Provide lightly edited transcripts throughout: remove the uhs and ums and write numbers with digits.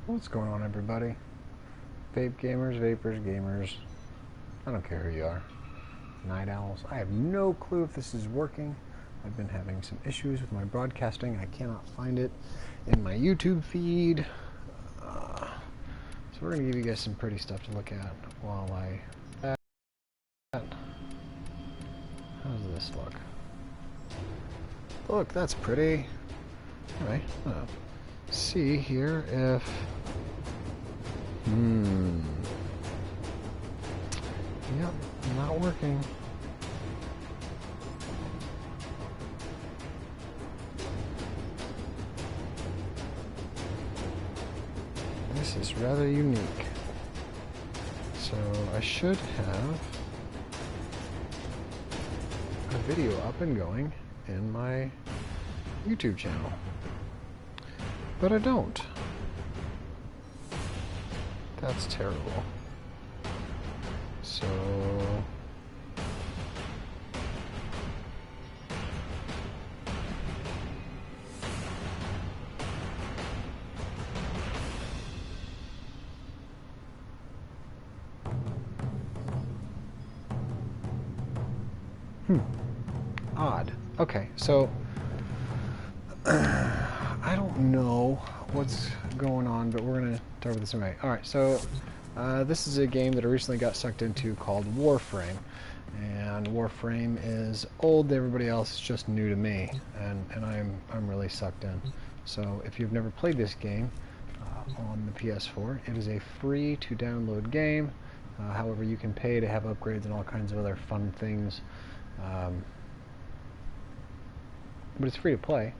What's going on, everybody? Vape gamers, vapors, gamers. I don't care who you are. Night owls. I have no clue if this is working. I've been having some issues with my broadcasting. I cannot find it in my YouTube feed. So we're going to give you guys some pretty stuff to look at while I... How does this look? Look, that's pretty. Alright, see here if... Yep, not working. This is rather unique. So I should have a video up and going in my YouTube channel. But I don't. That's terrible. So... Odd. Okay, so... I don't know what's going on, but we're going to start with this anyway. Alright, so this is a game that I recently got sucked into called Warframe. And Warframe is old to everybody else, it's just new to me. And I'm really sucked in. So if you've never played this game on the PS4, it is a free to download game. However, you can pay to have upgrades and all kinds of other fun things. But it's free to play.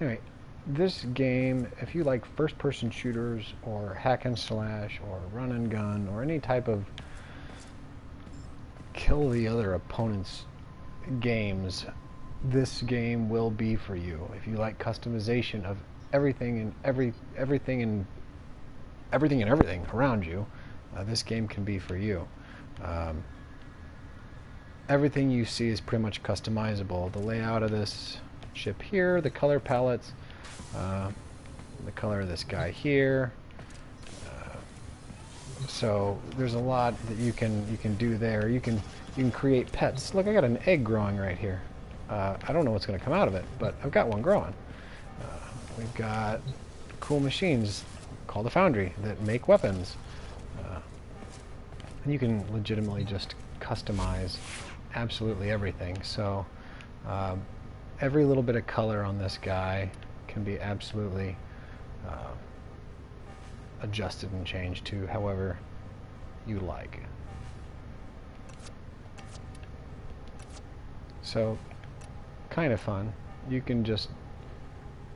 Anyway, this game, if you like first-person shooters or hack and slash or run and gun or any type of kill the other opponent's games, this game will be for you. If you like customization of everything around you, this game can be for you. Everything you see is pretty much customizable. The layout of this ship here, the color palettes, the color of this guy here. So there's a lot that you can do there. You can create pets. Look, I got an egg growing right here. I don't know what's going to come out of it, but I've got one growing. We've got cool machines called a foundry that make weapons. And you can legitimately just customize absolutely everything. So every little bit of color on this guy can be absolutely adjusted and changed to however you like. So kind of fun. You can just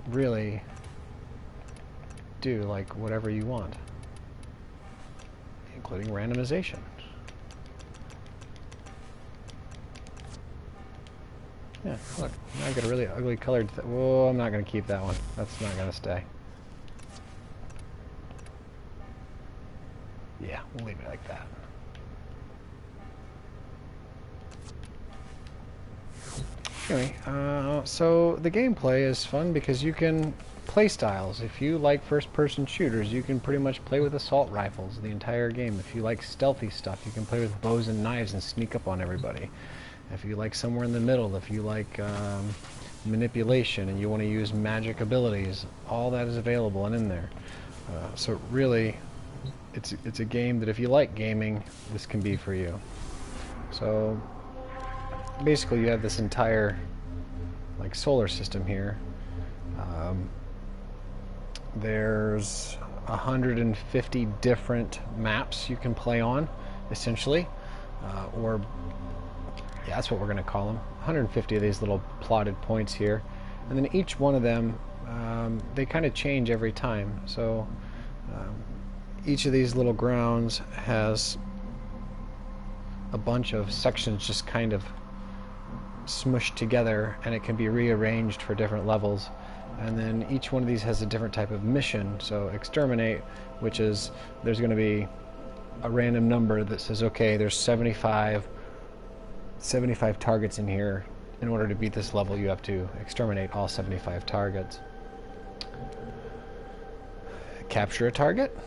really do like whatever you want, including randomization. Yeah, look, now I got a really ugly colored whoa, I'm not going to keep that one. That's not going to stay. Yeah, we'll leave it like that. Anyway, so the gameplay is fun because you can play styles. If you like first-person shooters, you can pretty much play with assault rifles the entire game. If you like stealthy stuff, you can play with bows and knives and sneak up on everybody. If you like somewhere in the middle, if you like manipulation and you want to use magic abilities, all that is available and in there. So really, it's a game that if you like gaming, this can be for you. So basically you have this entire like solar system here. There's 150 different maps you can play on, essentially, or yeah, that's what we're going to call them. 150 of these little plotted points here. And then each one of them, they kind of change every time. So each of these little grounds has a bunch of sections just kind of smushed together, and it can be rearranged for different levels. And then each one of these has a different type of mission. So exterminate, which is there's going to be a random number that says, okay, there's 75 targets in here. In order to beat this level, you have to exterminate all 75 targets. capture a target,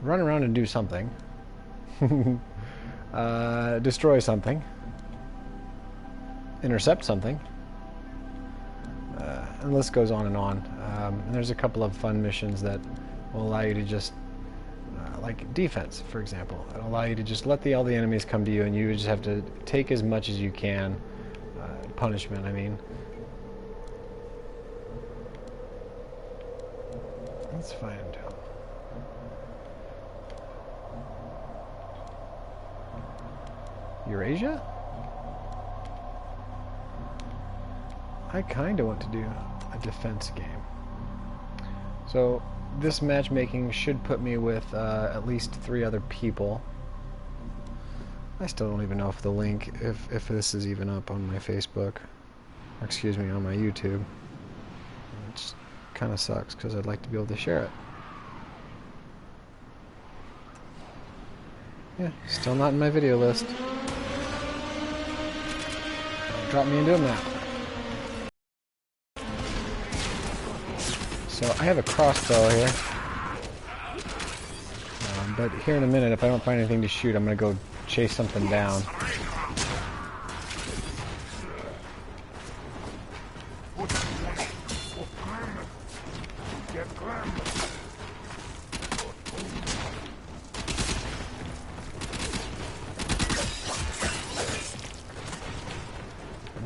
run around and do something, destroy something, intercept something, and the list goes on and on. And there's a couple of fun missions that will allow you to just, like defense, for example. It'll allow you to just let all the enemies come to you, and you just have to take as much as you can. Punishment, I mean. Let's find Eurasia? I kind of want to do a defense game. So this matchmaking should put me with at least 3 other people. I still don't even know if the link, if this is even up on my Facebook, or excuse me, on my YouTube. It kind of sucks because I'd like to be able to share it. Yeah, still not in my video list. Drop me into a map. So I have a crossbow here. But here in a minute, if I don't find anything to shoot, I'm going to go chase something down.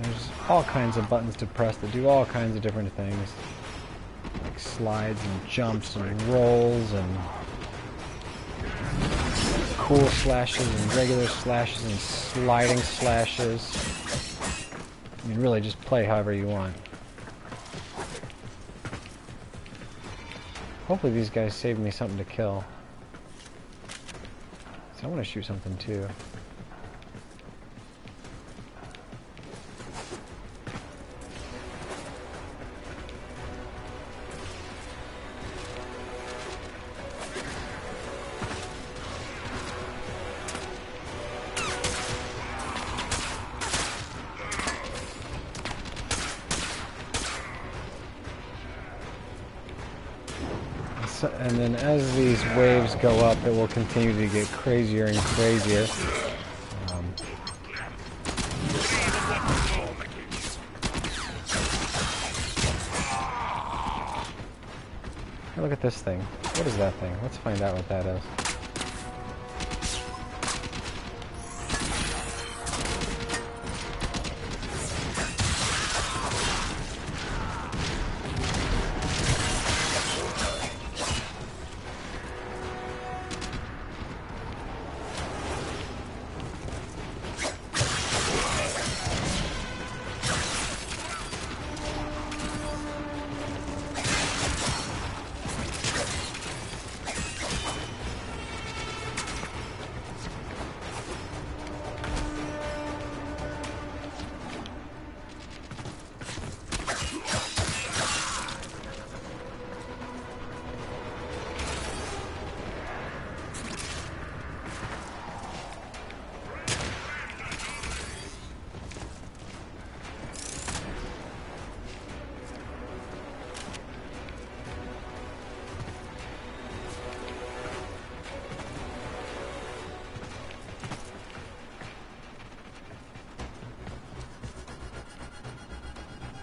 There's all kinds of buttons to press that do all kinds of different things. Like slides and jumps and rolls and cool slashes and regular slashes and sliding slashes. I mean, really, just play however you want. Hopefully these guys save me something to kill. So I want to shoot something too. And then as these waves go up, it will continue to get crazier and crazier. Hey, look at this thing. What is that thing? Let's find out what that is.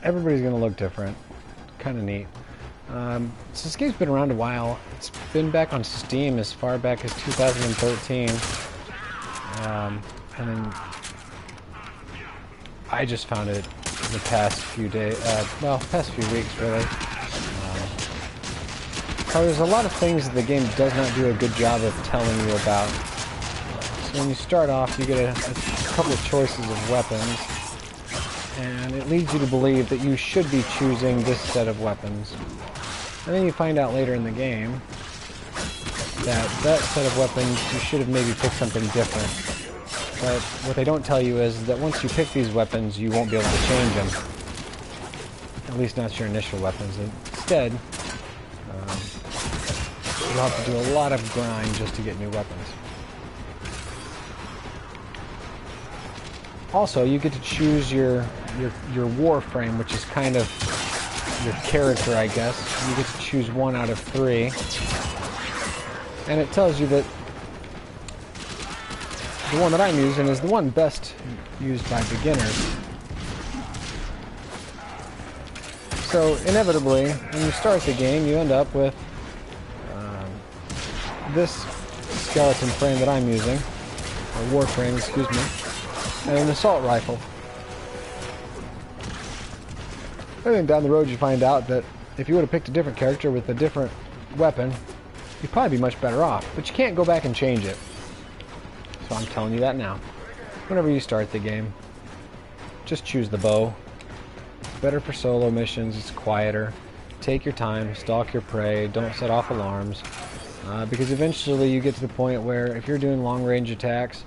Everybody's going to look different. Kind of neat. So this game's been around a while. It's been back on Steam as far back as 2013. And then I just found it in the past few days, well, past few weeks really. So there's a lot of things that the game does not do a good job of telling you about. So when you start off, you get a couple of choices of weapons. And it leads you to believe that you should be choosing this set of weapons. And then you find out later in the game that that set of weapons, you should have maybe picked something different. But what they don't tell you is that once you pick these weapons, you won't be able to change them. At least not your initial weapons. Instead, you'll have to do a lot of grind just to get new weapons. Also, you get to choose your Warframe, which is kind of your character, I guess. You get to choose 1 out of 3. And it tells you that the one that I'm using is the one best used by beginners. So inevitably, when you start the game, you end up with this skeleton frame that I'm using, or Warframe, excuse me, and an assault rifle. And then down the road you find out that if you would have picked a different character with a different weapon, you'd probably be much better off. But you can't go back and change it. So I'm telling you that now. Whenever you start the game, just choose the bow. Better for solo missions, it's quieter. Take your time, stalk your prey, don't set off alarms. Because eventually you get to the point where if you're doing long-range attacks,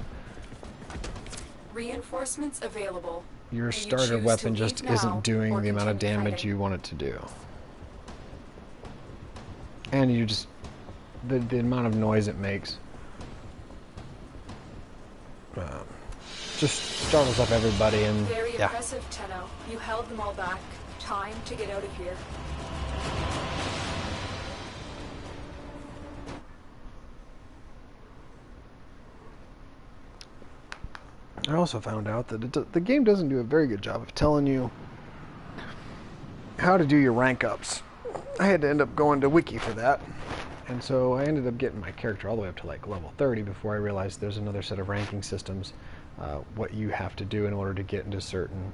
reinforcements available. Your starter weapon just isn't doing the amount of damage you want it to do. And you just, the amount of noise it makes just startles up everybody. And very impressive, Tenno. You held them all back. Time to get out of here. I also found out that the game doesn't do a very good job of telling you how to do your rank ups. I had to end up going to Wiki for that, and so I ended up getting my character all the way up to like level 30 before I realized there's another set of ranking systems, what you have to do in order to get into certain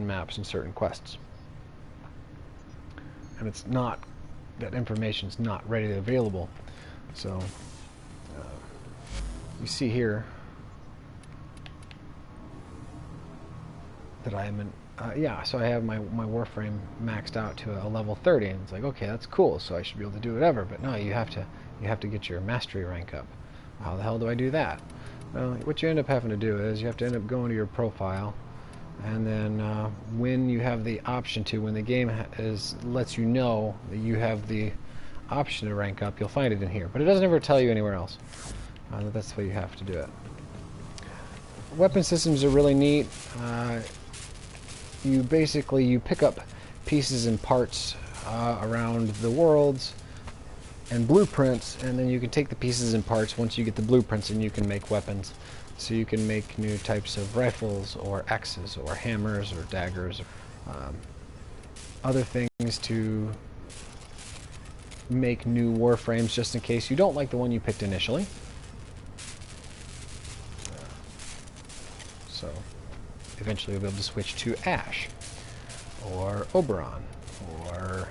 maps and certain quests. And it's not, that information's not readily available. So you see here that I am in, so I have my Warframe maxed out to a level 30, and it's like, okay, that's cool, so I should be able to do whatever. But no, you have to get your mastery rank up. How the hell do I do that? Well, what you end up having to do is you have to end up going to your profile, and then when you have the option to, when the game lets you know that you have the option to rank up, you'll find it in here. But it doesn't ever tell you anywhere else. That's the way you have to do it. Weapon systems are really neat. You pick up pieces and parts around the worlds and blueprints, and then you can take the pieces and parts once you get the blueprints, and you can make weapons. So you can make new types of rifles or axes or hammers or daggers, other things to make new warframes just in case you don't like the one you picked initially. So eventually you'll be able to switch to Ash or Oberon or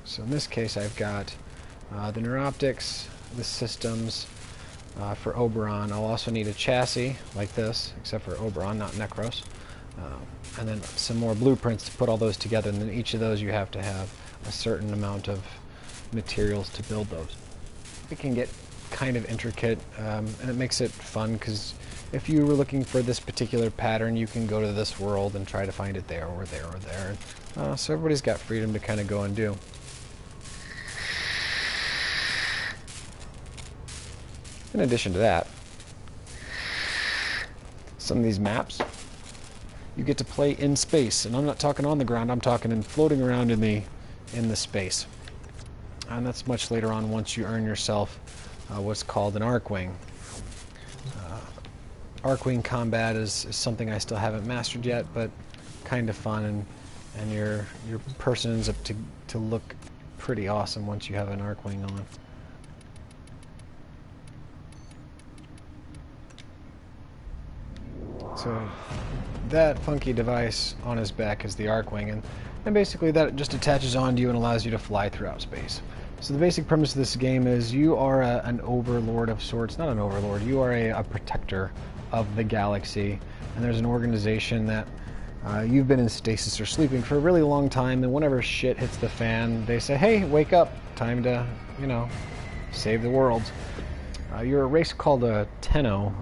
So in this case I've got the neuroptics, the systems for Oberon. I'll also need a chassis like this, except for Oberon, not Necros, and then some more blueprints to put all those together, and then each of those you have to have a certain amount of materials to build those. It can get kind of intricate, and it makes it fun because if you were looking for this particular pattern, you can go to this world and try to find it there or there or there. So everybody's got freedom to kind of go and do. In addition to that, some of these maps you get to play in space, and I'm not talking on the ground, I'm talking in floating around in the space. And that's much later on once you earn yourself what's called an Archwing. Archwing combat is something I still haven't mastered yet, but kind of fun, and your person ends up to look pretty awesome once you have an Archwing on. So that funky device on his back is the Archwing, and basically that just attaches onto you and allows you to fly throughout space. So the basic premise of this game is you are an overlord of sorts. Not an overlord, you are a protector of the galaxy, and there's an organization that you've been in stasis or sleeping for a really long time, and whenever shit hits the fan, they say, hey, wake up, time to, save the world. You're a race called a Tenno,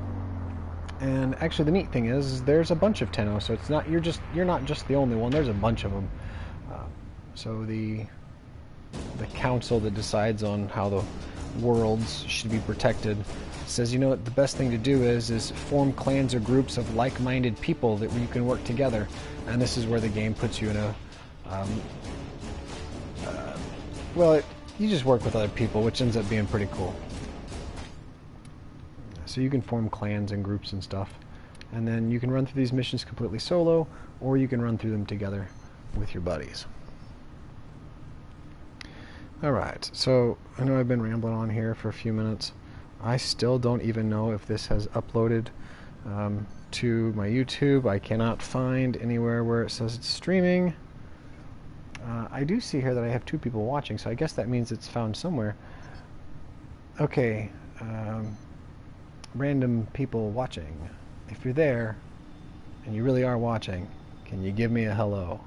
and actually the neat thing is there's a bunch of Tenno, so it's not you're not just the only one, there's a bunch of them. So the council that decides on how the worlds should be protected. It says, you know what, the best thing to do is form clans or groups of like-minded people that you can work together. And this is where the game puts you in a you just work with other people, which ends up being pretty cool. So you can form clans and groups and stuff. And then you can run through these missions completely solo, or you can run through them together with your buddies. Alright, so I know I've been rambling on here for a few minutes. I still don't even know if this has uploaded to my YouTube. I cannot find anywhere where it says it's streaming. I do see here that I have 2 people watching, so I guess that means it's found somewhere. Okay, random people watching. If you're there, and you really are watching, can you give me a hello?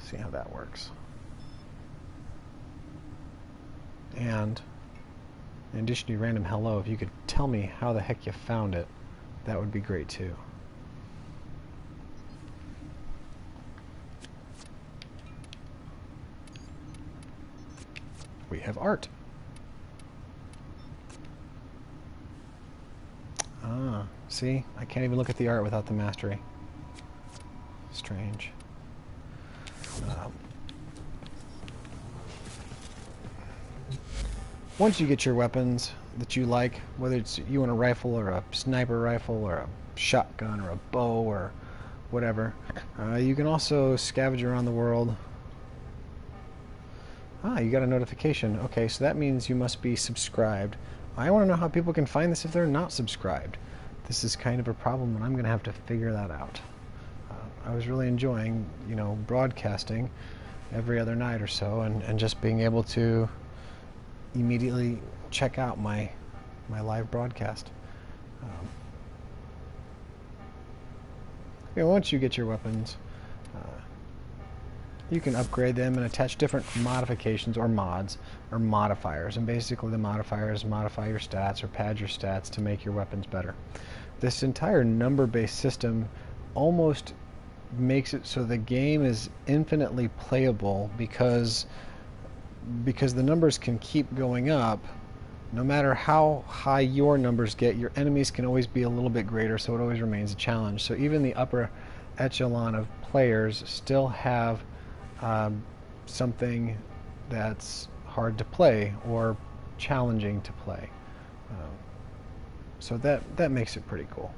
See how that works. And in addition to your random hello, if you could tell me how the heck you found it, that would be great too. We have art. Ah, see? I can't even look at the art without the mastery. Strange. Once you get your weapons that you like, whether it's you want a rifle or a sniper rifle or a shotgun or a bow or whatever, you can also scavenge around the world. Ah, you got a notification. Okay, so that means you must be subscribed. I want to know how people can find this if they're not subscribed. This is kind of a problem, and I'm going to have to figure that out. I was really enjoying, you know, broadcasting every other night or so, and just being able to immediately check out my live broadcast. You know, once you get your weapons, you can upgrade them and attach different modifications or mods or modifiers, and basically the modifiers modify your stats or pad your stats to make your weapons better. This entire number-based system almost makes it so the game is infinitely playable because the numbers can keep going up. No matter how high your numbers get, your enemies can always be a little bit greater, so it always remains a challenge. So even the upper echelon of players still have something that's hard to play or challenging to play. So that makes it pretty cool.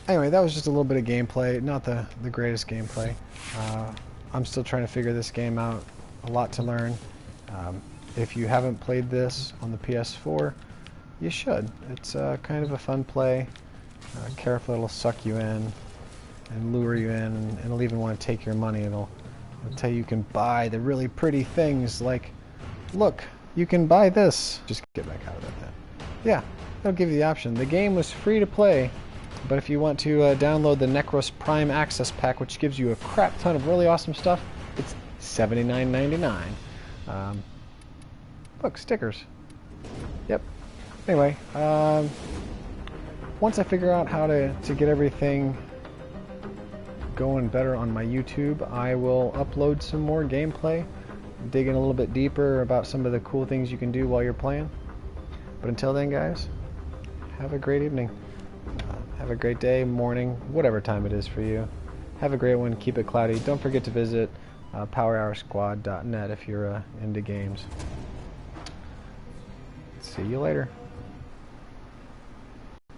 Anyway, that was just a little bit of gameplay, not the greatest gameplay. I'm still trying to figure this game out, a lot to learn. If you haven't played this on the PS4, you should. It's kind of a fun play. Careful, it'll suck you in and lure you in, and it'll even want to take your money. It'll tell you can buy the really pretty things, like, look, you can buy this. Just get back out of that then. Yeah, it'll give you the option. The game was free to play, but if you want to download the Necros Prime Access Pack, which gives you a crap ton of really awesome stuff, it's $79.99. Look, stickers. Yep. Anyway, once I figure out how to get everything going better on my YouTube, I will upload some more gameplay, dig in a little bit deeper about some of the cool things you can do while you're playing. But until then, guys, have a great evening. Have a great day, morning, whatever time it is for you. Have a great one. Keep it cloudy. Don't forget to visit powerhoursquad.net if you're into games. See you later.